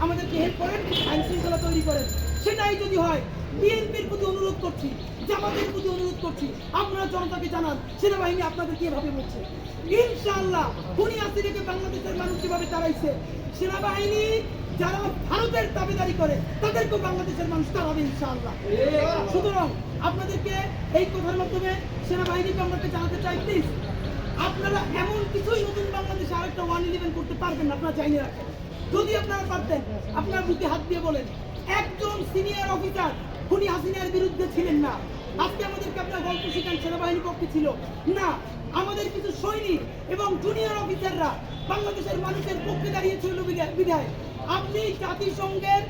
আমাদেরকে হেল্প করেন, আইন শৃঙ্খলা তৈরি করেন। সেটাই যদি হয়, বিএনপির প্রতি অনুরোধ করছি, জামাতের প্রতি অনুরোধ করছি, আপনারা জনতাকে জানান সেনাবাহিনী আপনাদেরকে এভাবে বলছে। ইনশাআল্লাহ খুনি হাসিনাকে বাংলাদেশের মানুষ যেভাবে তাড়াইছে, সেনাবাহিনী যারা ভারতের দাবিদারি করে তাদেরকেও বাংলাদেশের মানুষ তাড়াবে ইনশাআল্লাহ। সুতরাং আপনাদেরকে এই কথার মাধ্যমে সেনাবাহিনীকে আমাকে জানাতে চাই, প্লিজ আপনারা এমন কিছুই নতুন বাংলাদেশে আরেকটা 111 করতে পারবেন না, আপনারা জানিয়ে রাখেন। যদি আপনারা পারতেন, আপনারা বুকে হাত দিয়ে বলেন একজন সিনিয়র অফিসার খুনি হাসিনার বিরুদ্ধে ছিলেন না, আজকে আমাদেরকে আপনার গল্প শিখান সেনাবাহিনীর পক্ষে ছিল না। আমাদের কিছু সৈনিক এবং জুনিয়র অফিসাররা বাংলাদেশের মানুষের পক্ষে দাঁড়িয়েছিল বিধায় আপনি জাতিসংঘের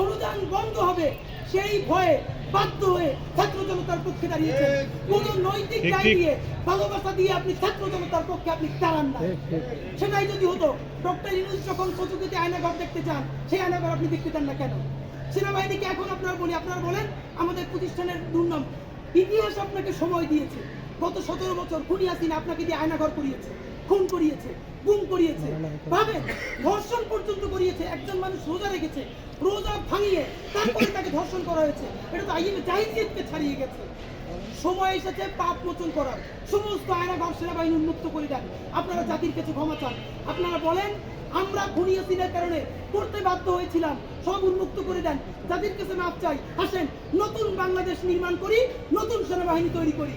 অনুদান বন্ধ হবে সেই ভয়ে বাধ্য হয়ে ছাত্র জনতার পক্ষে দাঁড়িয়েছেন। কোন নৈতিক দায় দিয়ে, ভালোবাসা দিয়ে আপনি ছাত্র জনতার পক্ষে আপনি দাঁড়ান না। সেটাই যদি হতো, ডক্টর ইউনূস যখন প্রযুক্তিতে আয়নাঘর দেখতে চান, সেই আয়নাঘর আপনি দেখতে চান না কেন? সেনাবাহিনীকে এখন আপনারা বলেন আমাদের প্রতিষ্ঠানের দুর্নাম। ইতিহাস আপনাকে সময় দিয়েছে, গত 17 বছর খুনি হাসিনা আপনাকে দিয়ে আয়নাঘর করিয়েছে, খুন করিয়েছে, গুম করিয়েছে, ভাবেন ধর্ষণ পর্যন্ত করিয়েছে। একজন মানুষ রোজা রেখেছে, রোজা ভাঙিয়ে তারপরে তাকে ধর্ষণ করা হয়েছে। এটা তো আইএমএ জাহিলিয়াতকে ছাড়িয়ে গেছে। সময় এসেছে পাপ মোচন করার, সমস্ত আয়নাঘর সেনাবাহিনী উন্মুক্ত করে দেন। আপনারা জাতির কাছে ক্ষমা চান, আপনারা বলেন আমরা খুনি হাসিনার কারণে করতে বাধ্য হয়েছিলাম, সব উন্মুক্ত করে দেন। জাতির কাছে মাপ চাই, আসেন নতুন বাংলাদেশ নির্মাণ করি, নতুন সেনাবাহিনী তৈরি করি।